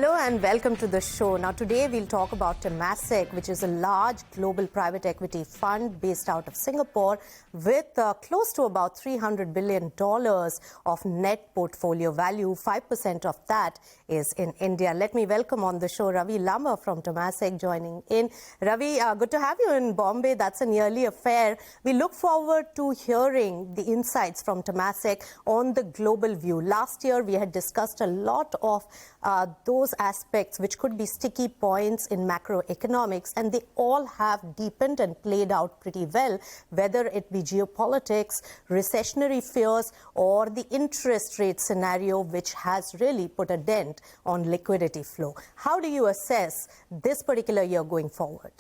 Hello and welcome to the show. Now today we'll talk about Temasek, which is a large global private equity fund based out of Singapore with close to about $300 billion of net portfolio value. 5% of that is in India. Let me welcome on the show Ravi Lambah from Temasek joining in. Ravi, good to have you in Bombay. That's an yearly affair. We look forward to hearing the insights from Temasek on the global view. Last year we had discussed a lot of those aspects which could be sticky points in macroeconomics, and they all have deepened and played out pretty well, whether it be geopolitics, recessionary fears, or the interest rate scenario, which has really put a dent on liquidity flow. How do you assess this particular year going forward?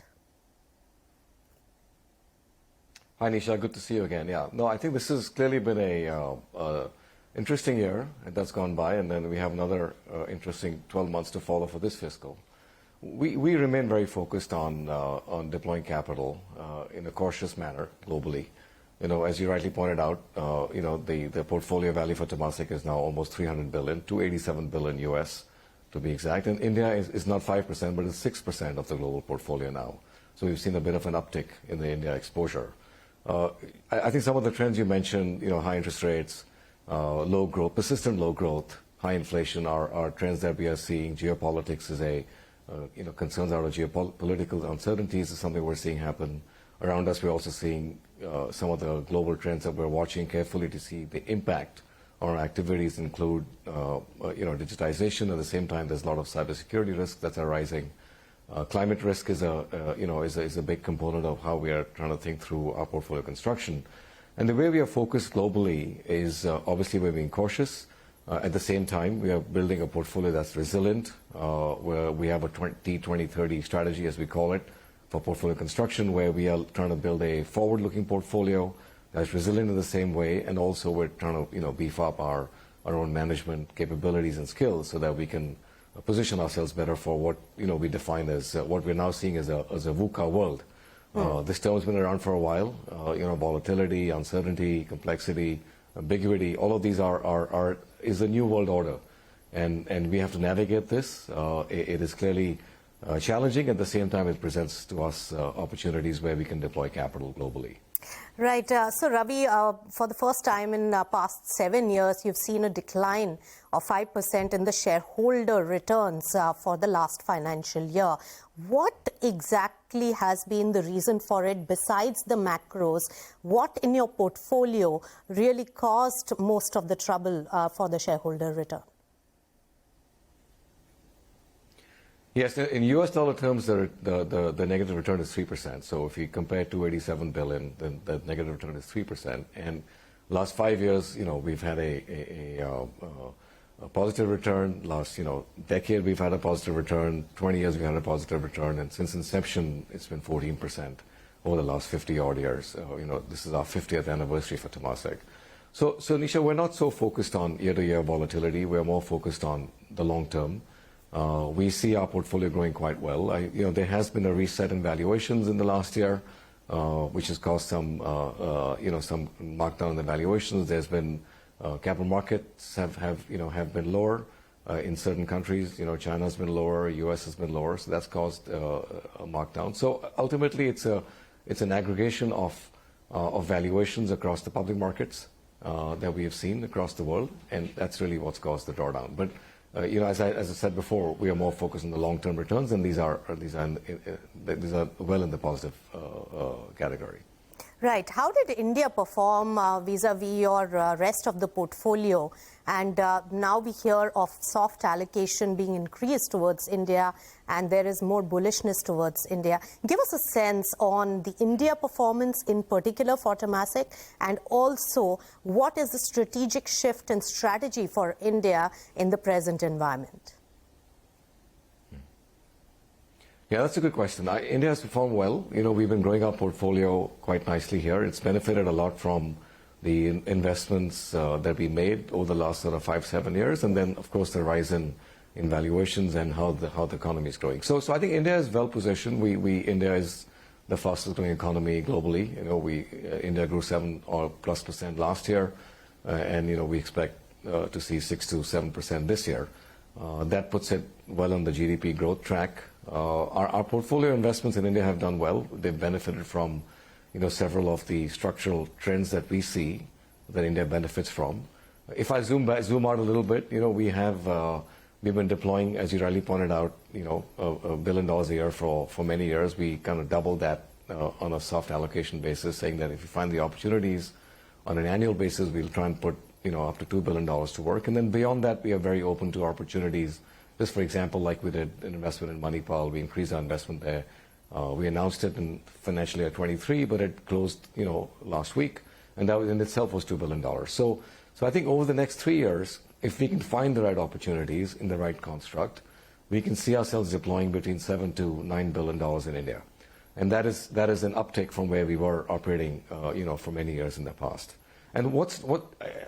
Hi, Nisha. Good to see you again. Yeah, no, I think this has clearly been a interesting year that's gone by, and then we have another interesting 12 months to follow for this fiscal. We remain very focused on deploying capital in a cautious manner globally. You know, as you rightly pointed out, the portfolio value for Temasek is now almost $300 billion, $287 billion US to be exact. And India is not 5%, but it's 6% of the global portfolio now. So we've seen a bit of an uptick in the India exposure. I think some of the trends you mentioned, high interest rates, low growth, persistent low growth, high inflation are trends that we are seeing. Geopolitics is concerns out of geopolitical uncertainties is something we're seeing happen around us. We're also seeing some of the global trends that we're watching carefully to see the impact on our activities include, digitization. At the same time, there's a lot of cybersecurity risks that are rising. Climate risk is a big component of how we are trying to think through our portfolio construction. And the way we are focused globally is obviously we're being cautious. At the same time, we are building a portfolio that's resilient, where we have a 20-20-30 strategy, as we call it, for portfolio construction, where we are trying to build a forward-looking portfolio that's resilient in the same way, and also we're trying to beef up our own management capabilities and skills so that we can position ourselves better for what we define as what we're now seeing as a VUCA world. This term has been around for a while. Volatility, uncertainty, complexity, ambiguity, all of these is a new world order. And we have to navigate this. It is clearly challenging. At the same time, it presents to us opportunities where we can deploy capital globally. Right. So, Ravi, for the first time in the past 7 years, you've seen a decline of 5% in the shareholder returns for the last financial year. What exactly has been the reason for it besides the macros? What in your portfolio really caused most of the trouble for the shareholder return? Yes, in U.S. dollar terms, the negative return is 3%. So if you compare $287 billion, then the negative return is 3%. And last 5 years, we've had a positive return. Last decade, we've had a positive return. 20 years, we've had a positive return. And since inception, it's been 14% over the last 50-odd years. This is our 50th anniversary for Temasek. So Nisha, we're not so focused on year-to-year volatility. We're more focused on the long term. We see our portfolio growing quite well. There has been a reset in valuations in the last year, which has caused some markdown in the valuations. There's been capital markets have been lower in certain countries. China's been lower, U.S. has been lower, so that's caused a markdown. So ultimately, it's an aggregation of valuations across the public markets that we have seen across the world, and that's really what's caused the drawdown. But as I said before, we are more focused on the long-term returns, and these are well in the positive category. Right. How did India perform vis-a-vis your rest of the portfolio? And now we hear of soft allocation being increased towards India, and there is more bullishness towards India. Give us a sense on the India performance in particular for Temasek, and also what is the strategic shift and strategy for India in the present environment? Yeah, that's a good question. India has performed well. We've been growing our portfolio quite nicely here. It's benefited a lot from the investments that we made over the last sort of 5-7 years, and then, of course, the rise in valuations and how the economy is growing. So I think India is well positioned. India is the fastest growing economy globally. India grew 7+% last year, and we expect to see 6 to 7% this year. That puts it well on the GDP growth track. Our portfolio investments in India have done well. They've benefited from, several of the structural trends that we see that India benefits from. If I zoom out a little bit, we've been deploying, as you rightly pointed out, $1 billion a year for many years. We kind of doubled that on a soft allocation basis, saying that if we find the opportunities on an annual basis, we'll try and put up to $2 billion to work. And then beyond that, we are very open to opportunities. Just for example, like we did an investment in Manipal, we increased our investment there. We announced it in financial year 23, but it closed, last week, and that in itself was $2 billion. So I think over the next 3 years, if we can find the right opportunities in the right construct, we can see ourselves deploying between $7 to $9 billion in India, and that is an uptick from where we were operating, for many years in the past. And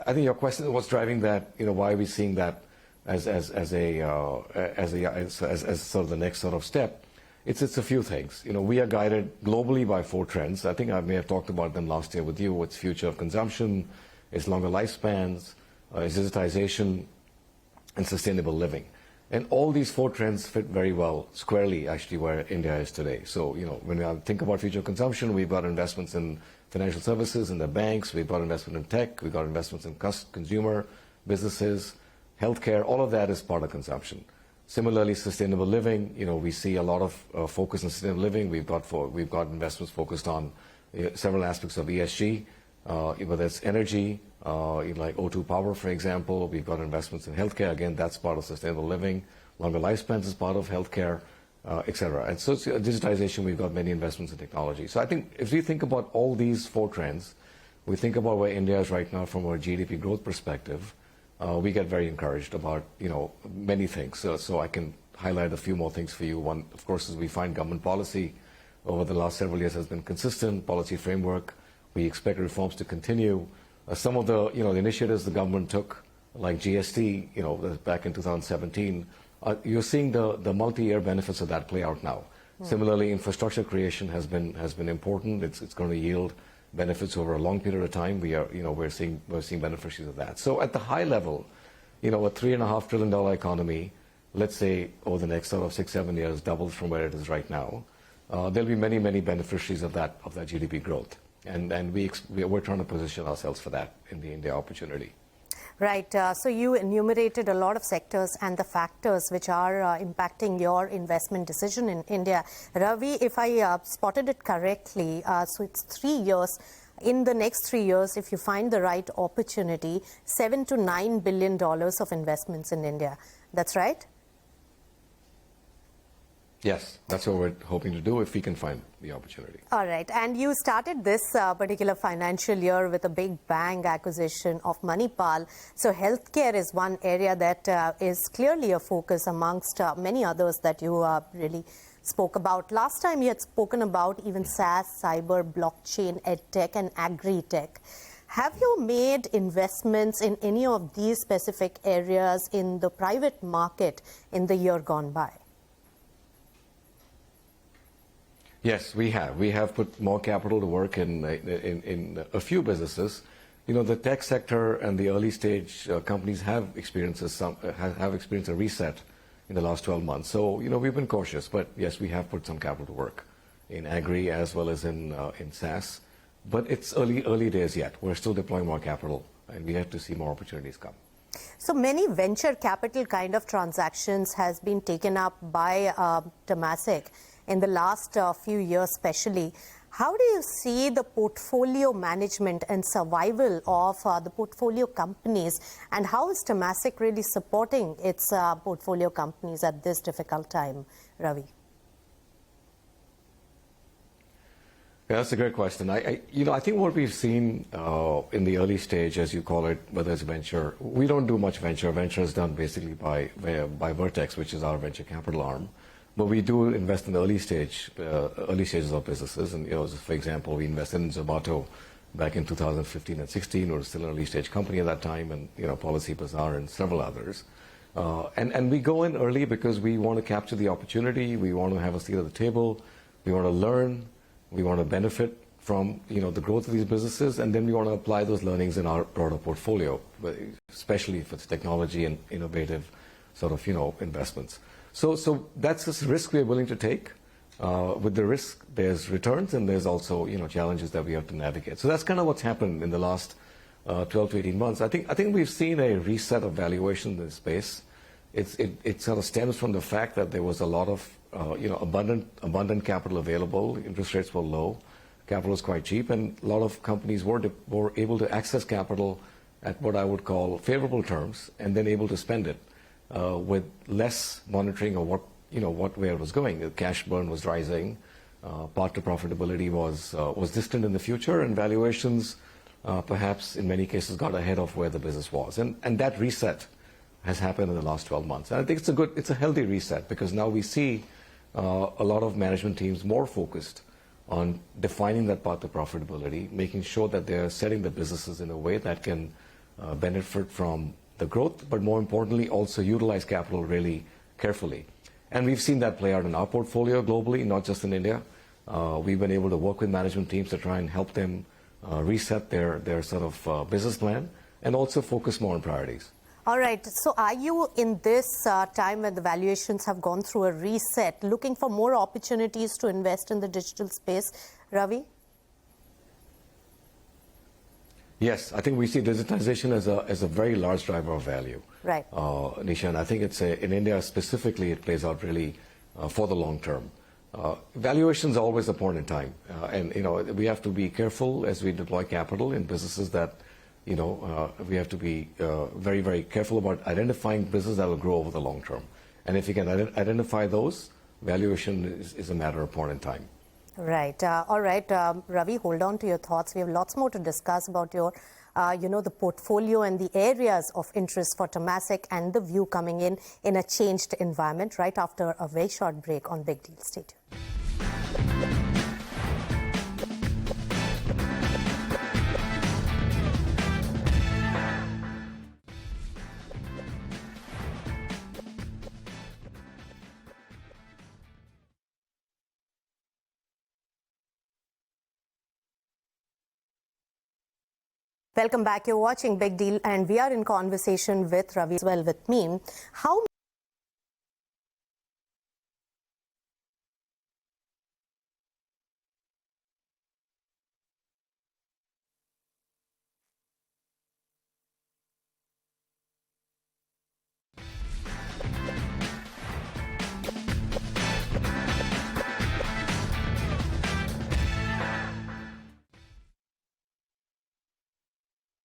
I think your question is what's driving that? Why are we seeing that as sort of the next sort of step? It's a few things. We are guided globally by 4 trends. I think I may have talked about them last year with you. It's future of consumption, it's longer lifespans, it's digitization, and sustainable living. And all these 4 trends fit very well, squarely, actually, where India is today. So, when we think about future consumption, we've got investments in financial services, in the banks, we've got investment in tech, we've got investments in consumer businesses, healthcare, all of that is part of consumption. Similarly, sustainable living, we see a lot of focus on sustainable living. We've got investments focused on several aspects of ESG, whether it's energy, like O2 Power, for example. We've got investments in healthcare. Again, that's part of sustainable living. Longer lifespans is part of healthcare, et cetera. And so digitization, we've got many investments in technology. So I think if we think about all these 4 trends, we think about where India is right now from a GDP growth perspective, we get very encouraged about, many things. So I can highlight a few more things for you. One, of course, is we find government policy over the last several years has been consistent, policy framework. We expect reforms to continue. Some of the, the initiatives the government took, like GST, back in 2017, you're seeing the multi-year benefits of that play out now. Similarly, infrastructure creation has been important. It's going to yield benefits over a long period of time. We're seeing beneficiaries of that. So at the high level, a $3.5 trillion economy, let's say over the next sort of 6-7 years, doubles from where it is right now. There'll be many beneficiaries of that GDP growth, and we're trying to position ourselves for that in the India opportunity. Right. So you enumerated a lot of sectors and the factors which are impacting your investment decision in India. Ravi, if I spotted it correctly, so it's 3 years. In the next 3 years, if you find the right opportunity, $7 to $9 billion of investments in India. That's right? Yes, that's what we're hoping to do if we can find the opportunity. All right. And you started this particular financial year with a big bang acquisition of Manipal. So healthcare is one area that is clearly a focus amongst many others that you really spoke about. Last time you had spoken about even SaaS, cyber, blockchain, edtech and agri-tech. Have you made investments in any of these specific areas in the private market in the year gone by? Yes, we have. We have put more capital to work in a few businesses. The tech sector and the early stage companies have experienced a reset in the last 12 months. So, we've been cautious, but yes, we have put some capital to work in agri as well as in SaaS. But it's early days yet. We're still deploying more capital, and we have to see more opportunities come. So many venture capital kind of transactions has been taken up by Temasek in the last few years especially. How do you see the portfolio management and survival of the portfolio companies, and how is Temasek really supporting its portfolio companies at this difficult time, Ravi? Yeah, that's a great question. I think what we've seen in the early stage, as you call it, whether it's venture, we don't do much venture. Venture is done basically by Vertex, which is our venture capital arm. But we do invest in the early stages of businesses. And, for example, we invested in Zomato back in 2015 and 16. It was still an early stage company at that time, and Policy Bazaar and several others. And we go in early because we want to capture the opportunity. We want to have a seat at the table. We want to learn. We want to benefit from, the growth of these businesses. And then we want to apply those learnings in our broader portfolio, especially if it's technology and innovative sort of, investments. So that's this risk we're willing to take. With the risk, there's returns, and there's also, challenges that we have to navigate. So that's kind of what's happened in the last 12 to 18 months. I think we've seen a reset of valuation in this space. It sort of stems from the fact that there was a lot of, abundant capital available. Interest rates were low. Capital was quite cheap, and a lot of companies were able to access capital at what I would call favorable terms, and then able to spend it with less monitoring of where it was going. The cash burn was rising, path to profitability was distant in the future, and valuations perhaps in many cases got ahead of where the business was. And that reset has happened in the last 12 months. And I think it's a healthy reset, because now we see a lot of management teams more focused on defining that path to profitability, making sure that they're setting the businesses in a way that can benefit from the growth, but more importantly, also utilize capital really carefully. And we've seen that play out in our portfolio globally, not just in India. We've been able to work with management teams to try and help them reset their sort of business plan, and also focus more on priorities. All right. So are you, in this time when the valuations have gone through a reset, looking for more opportunities to invest in the digital space, Ravi? Yes, I think we see digitization as a very large driver of value. Right. Nisha, and I think in India specifically, it plays out really for the long term. Valuations are always a point in time. And we have to be careful as we deploy capital in businesses that, we have to be very, very careful about identifying businesses that will grow over the long term. And if you can identify those, valuation is a matter of point in time. Right. All right. Ravi, hold on to your thoughts. We have lots more to discuss about your, the portfolio and the areas of interest for Temasek, and the view coming in a changed environment right after a very short break on Big Deal. Stay tuned. Welcome back. You're watching Big Deal, and we are in conversation with Ravi as well with me.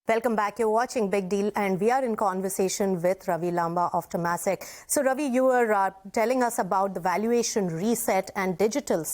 Welcome back. You're watching Big Deal, and we are in conversation with Ravi Lambah of Temasek. So, Ravi, you were telling us about the valuation reset, and digital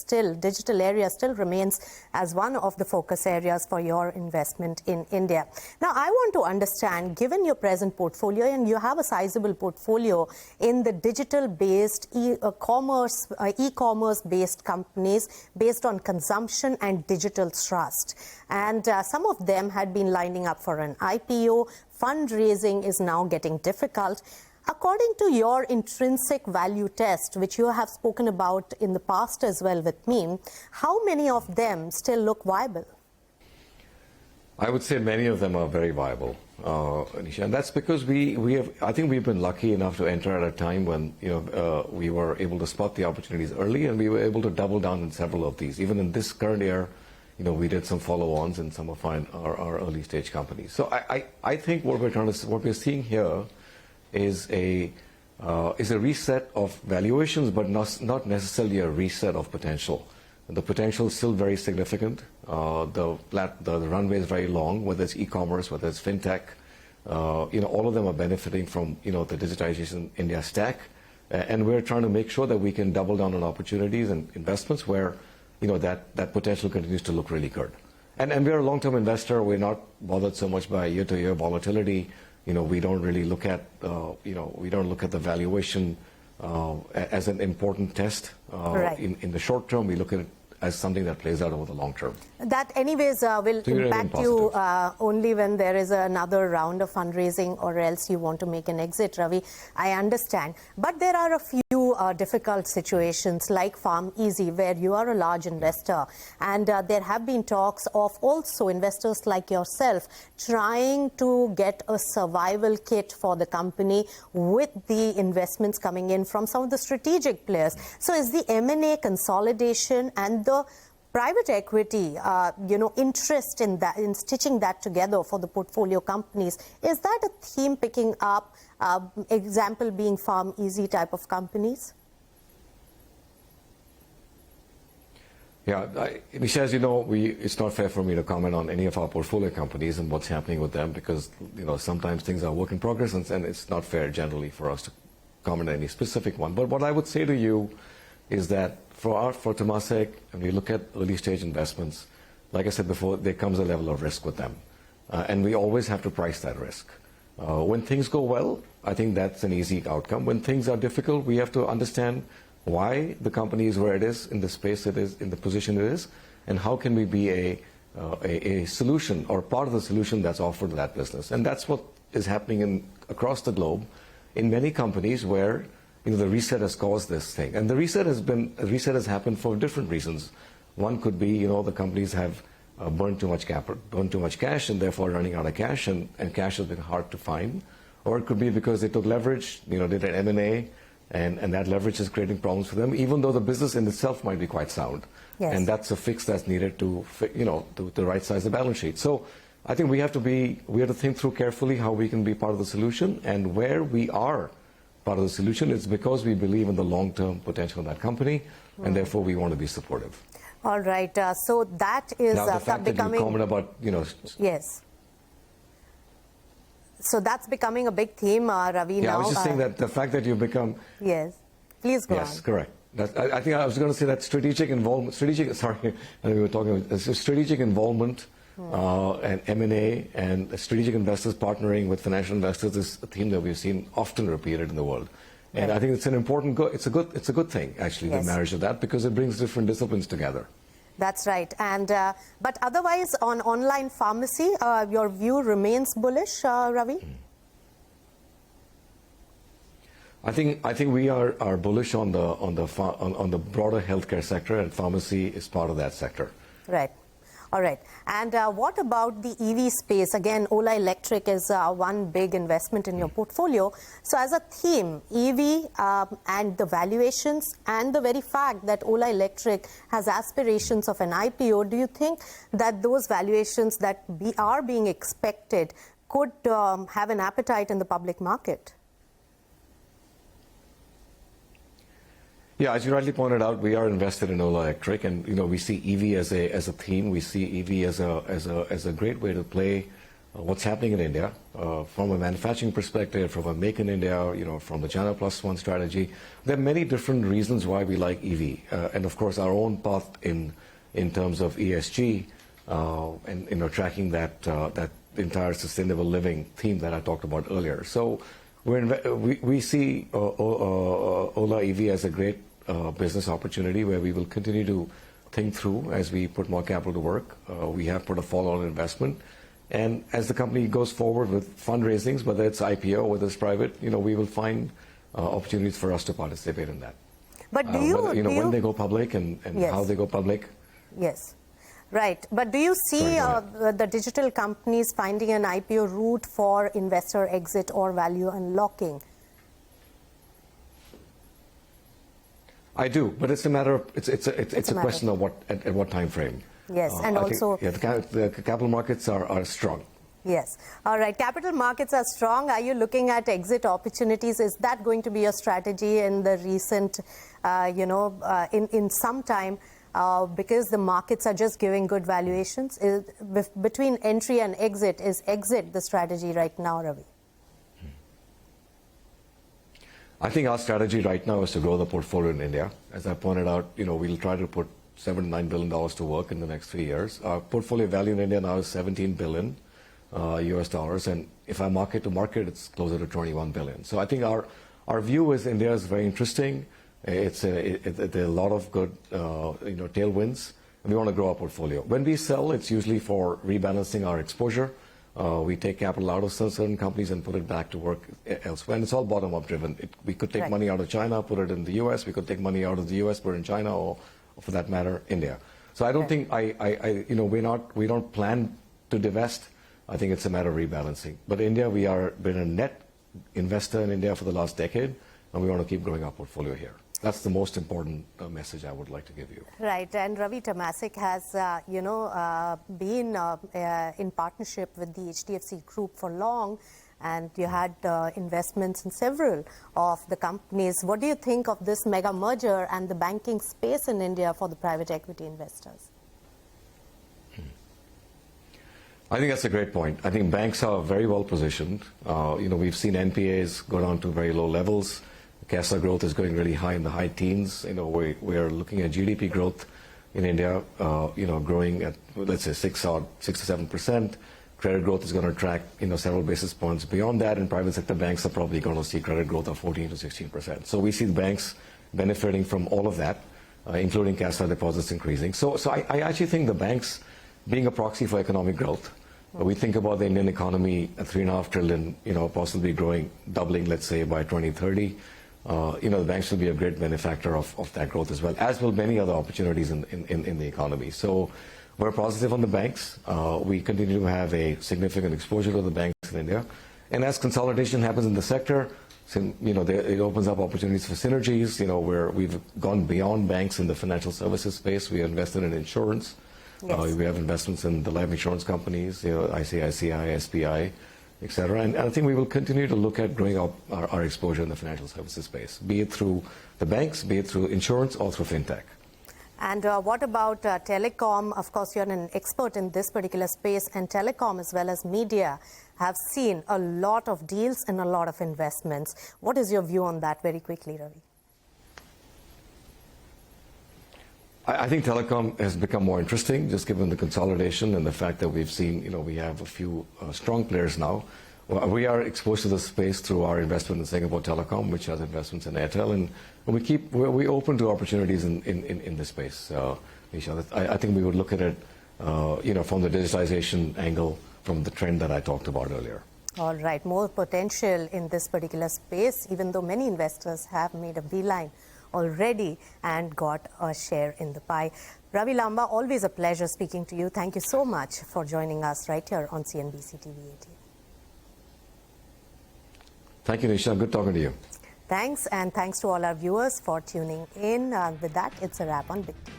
area still remains as one of the focus areas for your investment in India. Now, I want to understand, given your present portfolio, and you have a sizable portfolio in the digital-based e-commerce-based companies based on consumption and digital trust. And some of them had been lining up for an IPO. Fundraising is now getting difficult. According to your intrinsic value test, which you have spoken about in the past as well with me, how many of them still look viable? I would say many of them are very viable, Nisha, and that's because I think we've been lucky enough to enter at a time when we were able to spot the opportunities early, and we were able to double down in several of these. Even in this current year, we did some follow-ons in some of our early stage companies. So I think what we're seeing here is a reset of valuations, but not necessarily a reset of potential. The potential is still very significant. The runway is very long, whether it's e-commerce, whether it's fintech. All of them are benefiting from the digitization India stack, and we're trying to make sure that we can double down on opportunities and investments where that potential continues to look really good. And we're a long-term investor. We're not bothered so much by year-to-year volatility. We don't really look at the valuation as an important test. Right. In the short term, we look at it as something that plays out over the long term. That anyways will impact you only when there is another round of fundraising or else you want to make an exit, Ravi. I understand. But there are a few difficult situations like Farm Easy where you are a large investor, and there have been talks of also investors like yourself trying to get a survival kit for the company with the investments coming in from some of the strategic players. So is the M&A consolidation and the private equity, interest in that, in stitching that together for the portfolio companies, is that a theme picking up? Example being Farm Easy type of companies? Yeah, Nisha, as you know, it's not fair for me to comment on any of our portfolio companies and what's happening with them because, sometimes things are work in progress and it's not fair generally for us to comment on any specific one. But what I would say to you is that for Temasek, when we look at early stage investments, like I said before, there comes a level of risk with them. And we always have to price that risk. When things go well, I think that's an easy outcome. When things are difficult, we have to understand why the company is where it is, in the space it is, in the position it is, and how can we be a solution or part of the solution that's offered to that business. And that's what is happening across the globe in many companies where the reset has caused this thing. And the reset has happened for different reasons. One could be, the companies have burned too much capital, burned too much cash, and therefore running out of cash, and cash has been hard to find. Or it could be because they took leverage, did an M&A, and that leverage is creating problems for them, even though the business in itself might be quite sound. Yes. And that's a fix that's needed to right size the balance sheet. So I think we have to think through carefully how we can be part of the solution, and where we are part of the solution is because we believe in the long-term potential of that company, and therefore we want to be supportive. All right. So that is now the fact becoming. That you comment about, Yes. So that's becoming a big theme, Ravi. Yeah, now. I was just saying that the fact that you've become. Yes. Please go on. Yes, correct. I think I was going to say that strategic involvement. Sorry, we were talking about strategic involvement. And M&A and strategic investors partnering with financial investors is a theme that we've seen often repeated in the world. And I think it's an important, it's a good thing, actually, the marriage of that, because it brings different disciplines together. That's right. And but otherwise, on online pharmacy, your view remains bullish, Ravi? I think we are bullish on the broader healthcare sector, and pharmacy is part of that sector. Right. All right. And what about the EV space? Again, Ola Electric is one big investment in your portfolio. So as a theme, EV and the valuations and the very fact that Ola Electric has aspirations of an IPO, do you think that those valuations that are being expected could have an appetite in the public market? Yeah, as you rightly pointed out, we are invested in Ola Electric, and we see EV as a theme. We see EV as a great way to play what's happening in India from a manufacturing perspective, from a Make in India, from the China Plus One strategy. There are many different reasons why we like EV, and of course our own path in terms of ESG and tracking that entire sustainable living theme that I talked about earlier. So we see Ola EV as a great business opportunity where we will continue to think through as we put more capital to work. We have put a follow-on investment. And as the company goes forward with fundraisings, whether it's IPO, whether it's private, we will find opportunities for us to participate in that. But do you, when they go public and yes. how they go public. Yes. Right. But do you see the digital companies finding an IPO route for investor exit or value unlocking? I do, but it's a matter of it's a question of at what time frame. Yes, and also the capital markets are strong. Yes. All right. Capital markets are strong. Are you looking at exit opportunities? Is that going to be a strategy in the recent, in some time? Because the markets are just giving good valuations. Between entry and exit, is exit the strategy right now, Ravi? I think our strategy right now is to grow the portfolio in India. As I pointed out, we'll try to put $7 to $9 billion to work in the next 3 years. Our portfolio value in India now is $17 billion US dollars, and if I market to market, it's closer to $21 billion. So I think our view is India is very interesting. There are a lot of good tailwinds, and we want to grow our portfolio. When we sell, it's usually for rebalancing our exposure. We take capital out of certain companies and put it back to work elsewhere, and it's all bottom-up driven. We could take money out of China, put it in the U.S. We could take money out of the U.S., put it in China, or for that matter, India. So I don't think we don't plan to divest. I think it's a matter of rebalancing. But India, we are been a net investor in India for the last decade, and we want to keep growing our portfolio here. That's the most important message I would like to give you. Right, and Ravi, Temasek has, been in partnership with the HDFC Group for long, and you had investments in several of the companies. What do you think of this mega merger and the banking space in India for the private equity investors? I think that's a great point. I think banks are very well positioned. We've seen NPAs go down to very low levels. CASA growth is going really high in the high teens. We are looking at GDP growth in India, growing at, let's say, 6 to 7%. Credit growth is going to track, several basis points beyond that, and private sector banks are probably going to see credit growth of 14 to 16%. So we see the banks benefiting from all of that, including CASA deposits increasing. So I actually think the banks, being a proxy for economic growth, we think about the Indian economy at $3.5 trillion, possibly growing, doubling, let's say, by 2030. The banks will be a great benefactor of that growth as well, as will many other opportunities in the economy. So we're positive on the banks. We continue to have a significant exposure to the banks in India. And as consolidation happens in the sector, it opens up opportunities for synergies, where we've gone beyond banks in the financial services space. We invested in insurance. Yes. We have investments in the life insurance companies, ICICI, SBI, et cetera. And I think we will continue to look at growing our exposure in the financial services space, be it through the banks, be it through insurance, or through fintech. And what about telecom? Of course, you're an expert in this particular space, and telecom as well as media have seen a lot of deals and a lot of investments. What is your view on that very quickly, Ravi? I think telecom has become more interesting, just given the consolidation and the fact that we've seen, we have a few strong players now. We are exposed to the space through our investment in Singapore Telecom, which has investments in Airtel, and we're open to opportunities in this space, Nisha. I think we would look at it, from the digitization angle, from the trend that I talked about earlier. All right, more potential in this particular space, even though many investors have made a beeline already and got a share in the pie. Ravi Lambah, always a pleasure speaking to you. Thank you so much for joining us right here on CNBC-TV18. Thank you, Nisha. Good talking to you. Thanks, and thanks to all our viewers for tuning in. With that, it's a wrap on Big T.